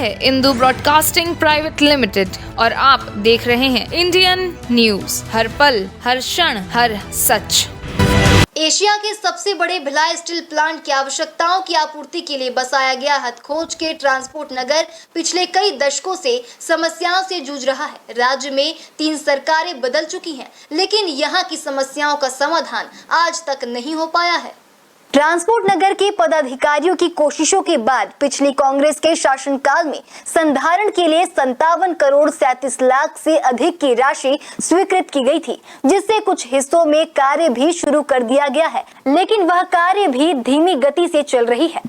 है Indu broadcasting private limited और आप देख रहे हैं इंडियन न्यूज, हर पल, हर क्षण, हर सच। एशिया के सबसे बड़े भिलाई स्टील प्लांट की आवश्यकताओं की आपूर्ति के लिए बसाया गया हथखोज के ट्रांसपोर्ट नगर पिछले कई दशकों से समस्याओं से जूझ रहा है। राज्य में 3 सरकारें बदल चुकी हैं, लेकिन यहां की समस्याओं का समाधान आज तक नहीं हो पाया है। ट्रांसपोर्ट नगर के पदाधिकारियों की कोशिशों के बाद पिछली कांग्रेस के शासनकाल में संधारण के लिए 57 करोड़ 37 लाख से अधिक की राशि स्वीकृत की गई थी, जिससे कुछ हिस्सों में कार्य भी शुरू कर दिया गया है, लेकिन वह कार्य भी धीमी गति से चल रही है।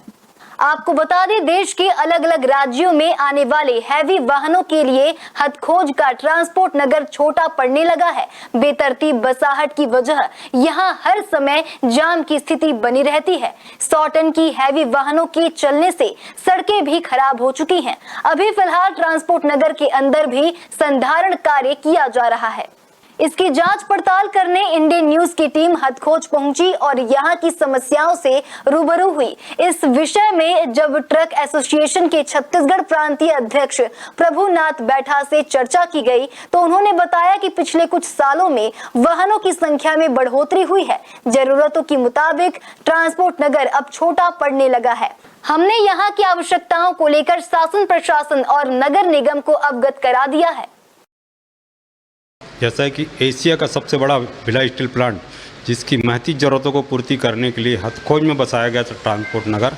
आपको बता दें, देश के अलग अलग राज्यों में आने वाले हैवी वाहनों के लिए हथखोज का ट्रांसपोर्ट नगर छोटा पड़ने लगा है। बेतरतीब बसाहट की वजह यहां हर समय जाम की स्थिति बनी रहती है। 100 टन की हैवी वाहनों के चलने से सड़कें भी खराब हो चुकी हैं। अभी फिलहाल ट्रांसपोर्ट नगर के अंदर भी संधारण कार्य किया जा रहा है। इसकी जांच पड़ताल करने इंडियन न्यूज की टीम हथखोज पहुंची और यहां की समस्याओं से रूबरू हुई। इस विषय में जब ट्रक एसोसिएशन के छत्तीसगढ़ प्रांतीय अध्यक्ष प्रभुनाथ बैठा से चर्चा की गई, तो उन्होंने बताया कि पिछले कुछ सालों में वाहनों की संख्या में बढ़ोतरी हुई है। जरूरतों के मुताबिक ट्रांसपोर्ट नगर अब छोटा पड़ने लगा है। हमने यहाँ की आवश्यकताओं को लेकर शासन, प्रशासन और नगर निगम को अवगत करा दिया है। जैसा कि एशिया का सबसे बड़ा भिलाई स्टील प्लांट, जिसकी महती ज़रूरतों को पूर्ति करने के लिए हथखोज में बसाया गया था ट्रांसपोर्ट नगर,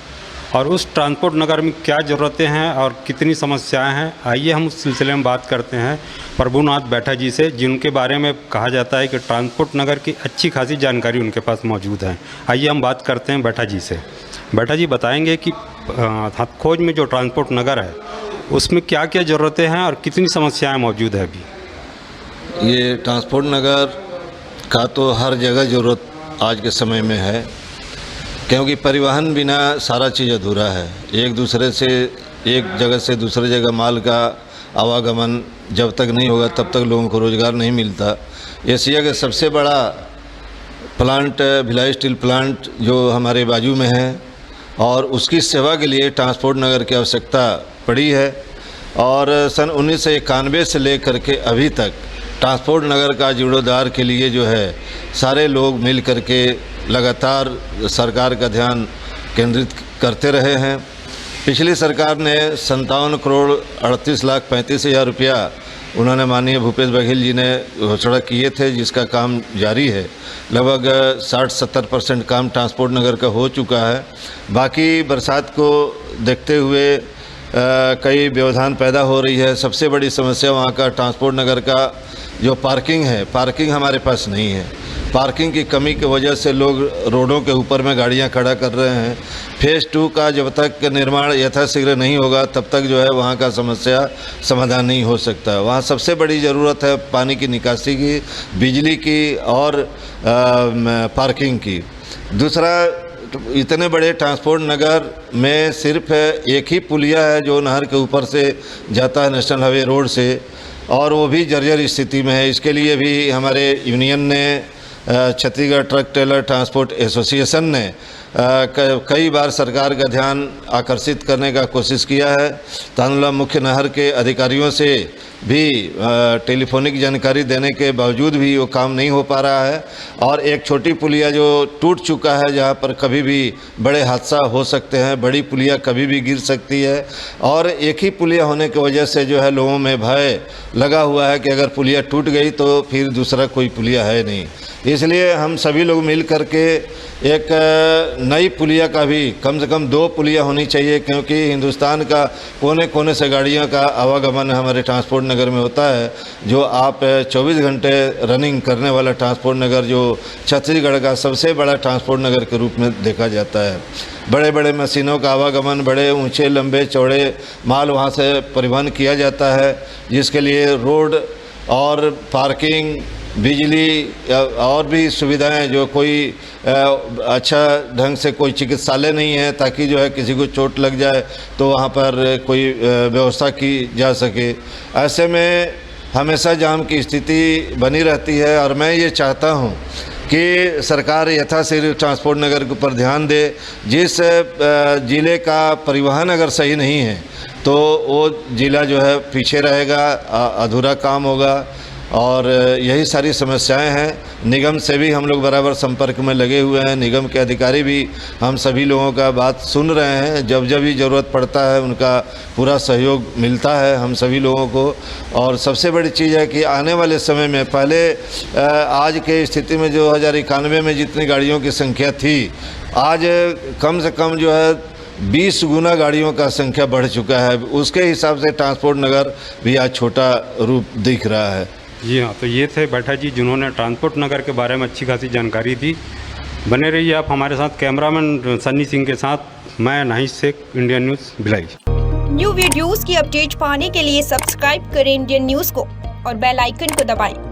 और उस ट्रांसपोर्ट नगर में क्या ज़रूरतें हैं और कितनी समस्याएं हैं, आइए हम उस सिलसिले में बात करते हैं प्रभुनाथ बैठा जी से, जिनके बारे में कहा जाता है कि ट्रांसपोर्ट नगर की अच्छी खासी जानकारी उनके पास मौजूद है। आइए हम बात करते हैं बैठा जी से। बैठा जी बताएंगे कि हथखोज में जो ट्रांसपोर्ट नगर है उसमें क्या क्या ज़रूरतें हैं और कितनी समस्याएँ मौजूद है अभी। ये ट्रांसपोर्ट नगर का तो हर जगह ज़रूरत आज के समय में है, क्योंकि परिवहन बिना सारा चीज़ अधूरा है। एक जगह से दूसरे जगह माल का आवागमन जब तक नहीं होगा तब तक लोगों को रोज़गार नहीं मिलता। एशिया का सबसे बड़ा प्लांट भिलाई स्टील प्लांट जो हमारे बाजू में है, और उसकी सेवा के लिए ट्रांसपोर्ट नगर की आवश्यकता पड़ी है। और सन 1991 से लेकर के अभी तक ट्रांसपोर्ट नगर का जीर्णोद्धार के लिए जो है सारे लोग मिल करके लगातार सरकार का ध्यान केंद्रित करते रहे हैं। पिछली सरकार ने 57 करोड़ 38 लाख 35 हज़ार रुपया उन्होंने माननीय भूपेश बघेल जी ने घोषणा किए थे, जिसका काम जारी है। लगभग 60-70% काम ट्रांसपोर्ट नगर का हो चुका है। बाकी बरसात को देखते हुए कई व्यवधान पैदा हो रही है। सबसे बड़ी समस्या वहाँ का ट्रांसपोर्ट नगर का जो पार्किंग है, पार्किंग हमारे पास नहीं है। पार्किंग की कमी की वजह से लोग रोडों के ऊपर में गाड़ियाँ खड़ा कर रहे हैं। फेज़ 2 का जब तक निर्माण यथाशीघ्र नहीं होगा तब तक जो है वहाँ का समस्या समाधान नहीं हो सकता। वहाँ सबसे बड़ी ज़रूरत है पानी की निकासी की, बिजली की और पार्किंग की। दूसरा, इतने बड़े ट्रांसपोर्ट नगर में सिर्फ एक ही पुलिया है जो नहर के ऊपर से जाता है, नेशनल हाईवे रोड से, और वो भी जर्जर स्थिति में है। इसके लिए भी हमारे यूनियन ने, Chhattisgarh truck trailer transport association ने कई बार सरकार का ध्यान आकर्षित करने का कोशिश किया है। तानुला मुख्य नहर के अधिकारियों से भी टेलीफोनिक जानकारी देने के बावजूद भी वो काम नहीं हो पा रहा है। और एक छोटी पुलिया जो टूट चुका है, जहाँ पर कभी भी बड़े हादसा हो सकते हैं, बड़ी पुलिया कभी भी गिर सकती है। और एक ही पुलिया होने की वजह से जो है लोगों में भय लगा हुआ है कि अगर पुलिया टूट गई तो फिर दूसरा कोई पुलिया है नहीं। इसलिए हम सभी लोग मिल करके एक नई पुलिया का भी कम से कम 2 पुलिया होनी चाहिए, क्योंकि हिंदुस्तान का कोने कोने से गाड़ियों का आवागमन हमारे ट्रांसपोर्ट नगर में होता है। जो आप 24 घंटे रनिंग करने वाला ट्रांसपोर्ट नगर जो छत्तीसगढ़ का सबसे बड़ा ट्रांसपोर्ट नगर के रूप में देखा जाता है। बड़े बड़े मशीनों का आवागमन, बड़े ऊंचे लंबे चौड़े माल वहाँ से परिवहन किया जाता है, जिसके लिए रोड और पार्किंग, बिजली और भी सुविधाएं, जो कोई अच्छा ढंग से कोई चिकित्सालय नहीं है ताकि जो है किसी को चोट लग जाए तो वहाँ पर कोई व्यवस्था की जा सके। ऐसे में हमेशा जाम की स्थिति बनी रहती है। और मैं ये चाहता हूँ कि सरकार यथाशीघ्र ट्रांसपोर्ट नगर के ऊपर ध्यान दे। जिस ज़िले का परिवहन अगर सही नहीं है तो वो ज़िला जो है पीछे रहेगा, अधूरा काम होगा। और यही सारी समस्याएं हैं। निगम से भी हम लोग बराबर संपर्क में लगे हुए हैं। निगम के अधिकारी भी हम सभी लोगों का बात सुन रहे हैं। जब जब भी ज़रूरत पड़ता है उनका पूरा सहयोग मिलता है हम सभी लोगों को। और सबसे बड़ी चीज़ है कि आने वाले समय में पहले आज के स्थिति में 2091 में जितनी गाड़ियों की संख्या थी, आज कम से कम जो है 20 गुना गाड़ियों का संख्या बढ़ चुका है। उसके हिसाब से ट्रांसपोर्ट नगर भी आज छोटा रूप दिख रहा है। जी हाँ, तो ये थे बैठा जी जिन्होंने ट्रांसपोर्ट नगर के बारे में अच्छी खासी जानकारी दी। बने रहिए आप हमारे साथ। कैमरामैन सन्नी सिंह के साथ मैं Nahid Shaikh, Indian news Bhilai. New videos की अपडेट पाने के लिए सब्सक्राइब करें इंडियन न्यूज़ को और बेल आइकन को दबाएं।